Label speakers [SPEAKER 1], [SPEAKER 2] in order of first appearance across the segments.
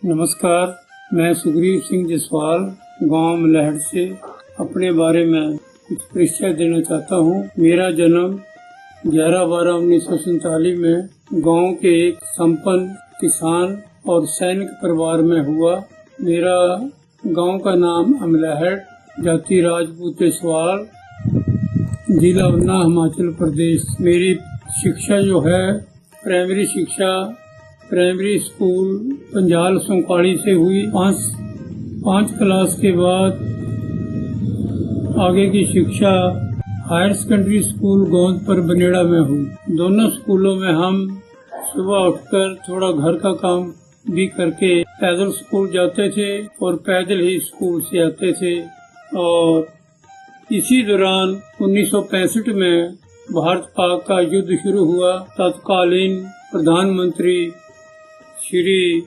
[SPEAKER 1] नमस्कार, मैं सुग्रीव सिंह जसवाल गांव मलहट से अपने बारे में कुछ परिचय देना चाहता हूं। मेरा जन्म 11/12/1947 में गांव के एक संपन्न किसान और सैनिक परिवार में हुआ। मेरा गांव का नाम अमलहट, जाति राजपूत जसवाल, जिला ऊना, हिमाचल प्रदेश। मेरी शिक्षा जो है प्राइमरी शिक्षा प्राइमरी स्कूल पंजाल सोंकाड़ी से हुई। पाँच क्लास के बाद आगे की शिक्षा higher secondary school Gondpur Baneda में हुई। दोनों स्कूलों में हम सुबह उठकर थोड़ा घर का काम भी करके पैदल स्कूल जाते थे और पैदल ही स्कूल से आते थे। और इसी दौरान 1965 में भारत पाक का युद्ध शुरू हुआ। तत्कालीन प्रधानमंत्री श्री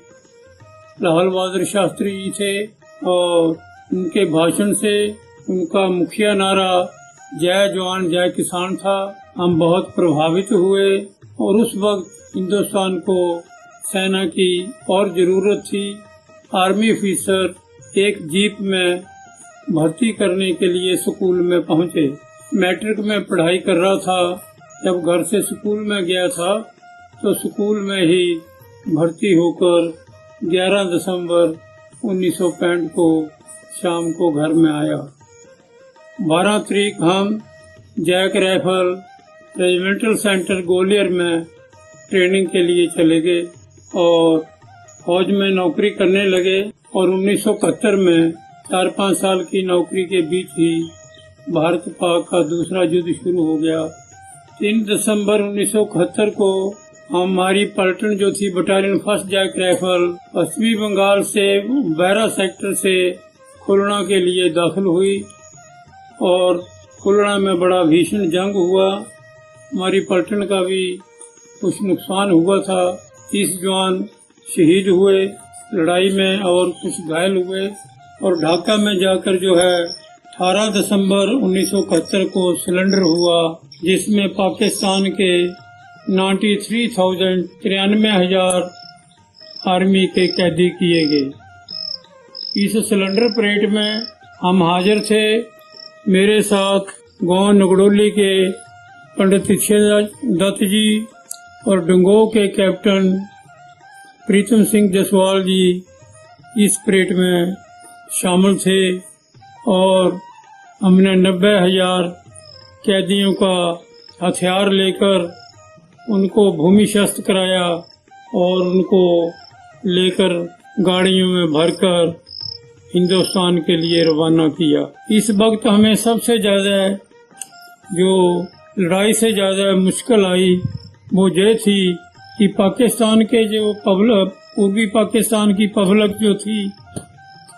[SPEAKER 1] लाल बहादुर शास्त्री जी थे और उनके भाषण से उनका मुखिया नारा जय जवान जय किसान था। हम बहुत प्रभावित हुए और उस वक्त हिंदुस्तान को सेना की और जरूरत थी। आर्मी ऑफिसर एक जीप में भर्ती करने के लिए स्कूल में पहुंचे। मैट्रिक में पढ़ाई कर रहा था। जब घर से स्कूल में गया था तो स्कूल में ही भर्ती होकर 11 दिसंबर 1965 को शाम को घर में आया। 12 तारीख हम JAK rifle regimental centre Gwalior में ट्रेनिंग के लिए चले गए और फौज में नौकरी करने लगे। और 1971 में 4-5 साल की नौकरी के बीच ही भारत पाक का दूसरा युद्ध शुरू हो गया। 3 दिसंबर 1971 को हमारी पलटन जो थी बटालियन फर्स्ट जैक राइफल पश्चिमी बंगाल से 12 सेक्टर से खुलना के लिए दाखिल हुई और खुलना में बड़ा भीषण जंग हुआ। हमारी पलटन का भी कुछ नुकसान हुआ था। 30 जवान शहीद हुए लड़ाई में और कुछ घायल हुए। और ढाका में जाकर जो है 18 दिसंबर 1971 को सिलेंडर हुआ, जिसमें पाकिस्तान के 93,000 आर्मी के कैदी किए गए। इस सिलेंडर परेड में हम हाजिर थे। मेरे साथ गांव नगड़ोली के पंडित दत्त जी और डंगो के कैप्टन प्रीतम सिंह जसवाल जी इस परेड में शामिल थे और हमने 90,000 कैदियों का हथियार लेकर उनको भूमि शस्त्र कराया और उनको लेकर गाड़ियों में भरकर हिंदुस्तान के लिए रवाना किया। इस वक्त हमें सबसे ज्यादा जो लड़ाई से ज्यादा मुश्किल आई वो ये थी कि पाकिस्तान के जो पूर्वी पाकिस्तान की पब्लिक जो थी,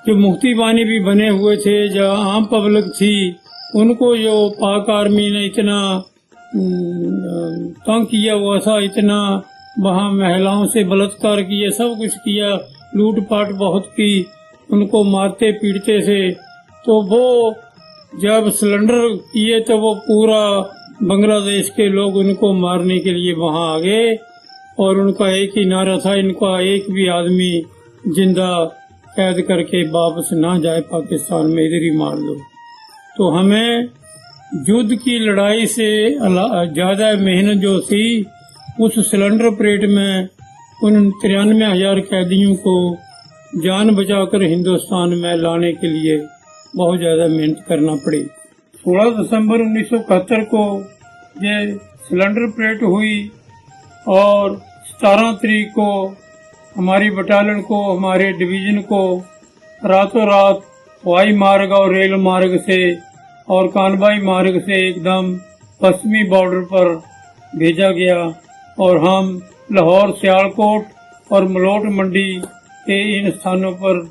[SPEAKER 1] जो मुक्ति बानी भी बने हुए थे, जो आम पब्लिक थी, उनको जो पाक आर्मी ने इतना तंग किया हुआ था, इतना वहाँ महिलाओं से बलात्कार किया, सब कुछ किया, लूटपाट बहुत की, उनको मारते पीटते थे। तो वो जब सिलेंडर किए तो वो पूरा बांग्लादेश के लोग उनको मारने के लिए वहाँ आ गए और उनका एक ही नारा था, इनका एक भी आदमी जिंदा कैद करके वापस ना जाए पाकिस्तान में, इधर ही मार दो। तो हमें युद्ध की लड़ाई से ज्यादा मेहनत जो थी उस सिलेंडर परेड में उन 93,000 कैदियों को जान बचाकर हिंदुस्तान में लाने के लिए बहुत ज्यादा मेहनत करना पड़ी। 16 दिसंबर 1971 को ये सिलेंडर परेड हुई और 17 तारीख को हमारी बटालियन को, हमारे डिवीजन को रातों रात हवाई मार्ग और रेल मार्ग से और कानबाई मार्ग से एकदम पश्चिमी बॉर्डर पर भेजा गया और हम लाहौर, सियालकोट और मलोट मंडी के इन स्थानों पर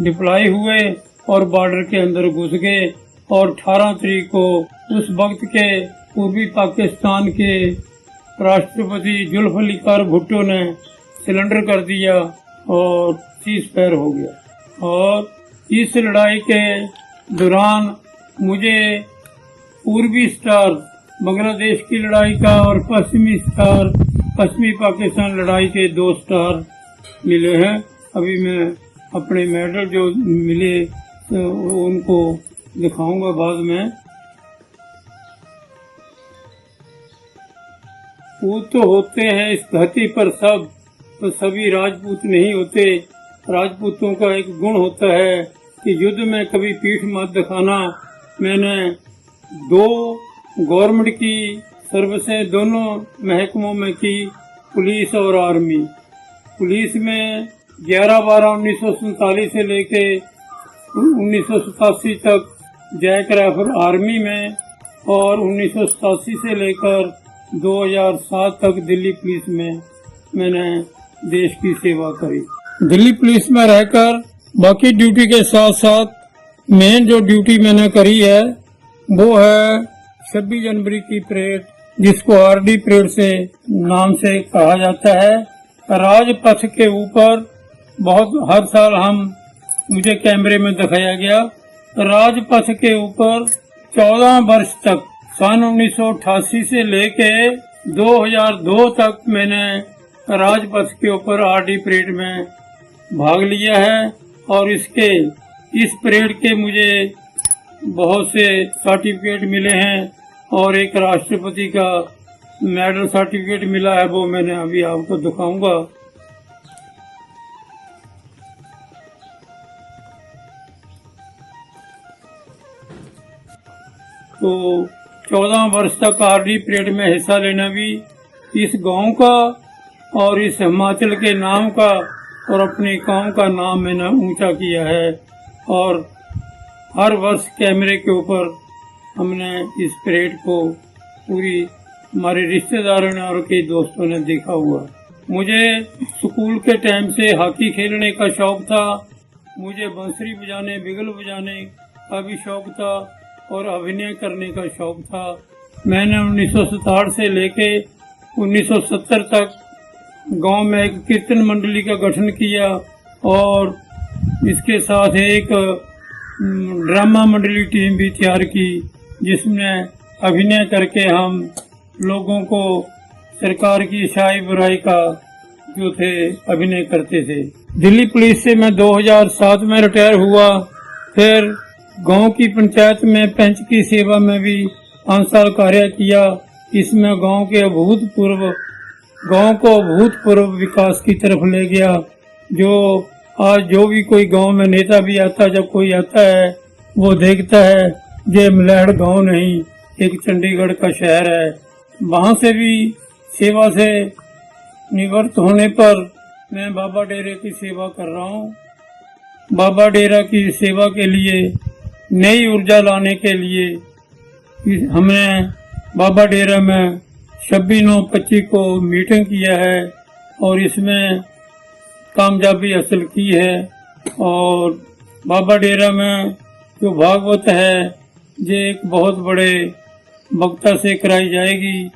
[SPEAKER 1] डिप्लॉय हुए और बॉर्डर के अंदर घुस गए। और 18 तारीख को उस वक्त के पूर्वी पाकिस्तान के राष्ट्रपति जुल्फिकार भुट्टो ने सिलेंडर कर दिया और सीज फायर हो गया। और इस लड़ाई के दौरान मुझे पूर्वी स्टार बांग्लादेश की लड़ाई का और पश्चिमी पाकिस्तान लड़ाई के 2 स्टार मिले हैं। अभी मैं अपने मेडल जो मिले तो उनको दिखाऊंगा बाद में। वो तो होते हैं इस धरती पर सब, तो सभी राजपूत नहीं होते। राजपूतों का एक गुण होता है कि युद्ध में कभी पीठ मत दिखाना। मैंने 2 गवर्नमेंट की सर्विसें दोनों महकमों में की, पुलिस और आर्मी। पुलिस में 11/12/1947 से लेके 1987 तक जैक राइफल आर्मी में, और 1987 से लेकर 2007 तक दिल्ली पुलिस में मैंने देश की सेवा करी। दिल्ली पुलिस में रहकर बाकी ड्यूटी के साथ साथ मेन जो ड्यूटी मैंने करी है वो है 26 जनवरी की परेड, जिसको आरडी परेड से नाम से कहा जाता है। राजपथ के ऊपर बहुत हर साल मुझे कैमरे में दिखाया गया। राजपथ के ऊपर 14 वर्ष तक, सन 1988 से लेके 2002 तक मैंने राजपथ के ऊपर आरडी परेड में भाग लिया है। और इस परेड के मुझे बहुत से सर्टिफिकेट मिले हैं और एक राष्ट्रपति का मेडल सर्टिफिकेट मिला है, वो मैंने अभी आपको दिखाऊंगा। तो 14 वर्ष तक आरडी परेड में हिस्सा लेना भी इस गांव का और इस हिमाचल के नाम का और अपने गांव का नाम मैंने ऊंचा किया है। और हर वर्ष कैमरे के ऊपर हमने इस परेड को पूरी हमारे रिश्तेदारों ने और कई दोस्तों ने देखा हुआ। मुझे स्कूल के टाइम से हॉकी खेलने का शौक था, मुझे बांसुरी बजाने, बिगल बजाने का भी शौक था और अभिनय करने का शौक था। मैंने 1967 से लेके 1970 तक गांव में एक कीर्तन मंडली का गठन किया और इसके साथ एक ड्रामा मंडली टीम भी तैयार की, जिसमें अभिनय करके हम लोगों को सरकार की अच्छाई बुराई का जो थे अभिनय करते थे। दिल्ली पुलिस से मैं 2007 में रिटायर हुआ। फिर गांव की पंचायत में पंच की सेवा में भी 5 साल कार्य किया। इसमें गांव को अभूतपूर्व विकास की तरफ ले गया। जो आज जो भी कोई गांव में नेता भी आता, जब कोई आता है वो देखता है ये मलैहड़ गांव नहीं, एक चंडीगढ़ का शहर है। वहां से भी सेवा से निवृत्त होने पर मैं बाबा डेरे की सेवा कर रहा हूँ। बाबा डेरा की सेवा के लिए, नई ऊर्जा लाने के लिए हमने बाबा डेरा में 26/9/25 को मीटिंग किया है और इसमें कामयाबी हासिल की है। और बाबा डेरा में जो भागवत है ये एक बहुत बड़े वक्ता से कराई जाएगी।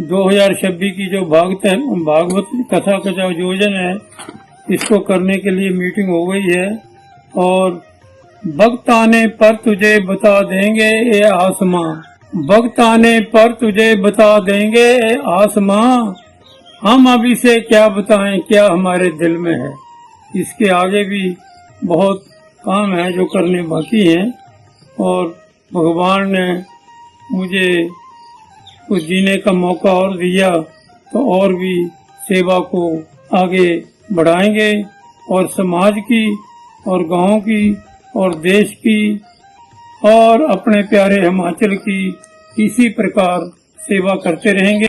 [SPEAKER 1] 2026 की जो भागवत कथा का जो आयोजन है, इसको करने के लिए मीटिंग हो गई है। और वक्त आने पर तुझे बता देंगे ये आसमां, वक्त आने पर तुझे बता देंगे ये आसमां, हम अभी से क्या बताएं क्या हमारे दिल में है। इसके आगे भी बहुत काम है जो करने बाकी हैं और भगवान ने मुझे कुछ जीने का मौका और दिया तो और भी सेवा को आगे बढ़ाएंगे और समाज की और गांव की और देश की और अपने प्यारे हिमाचल की इसी प्रकार सेवा करते रहेंगे।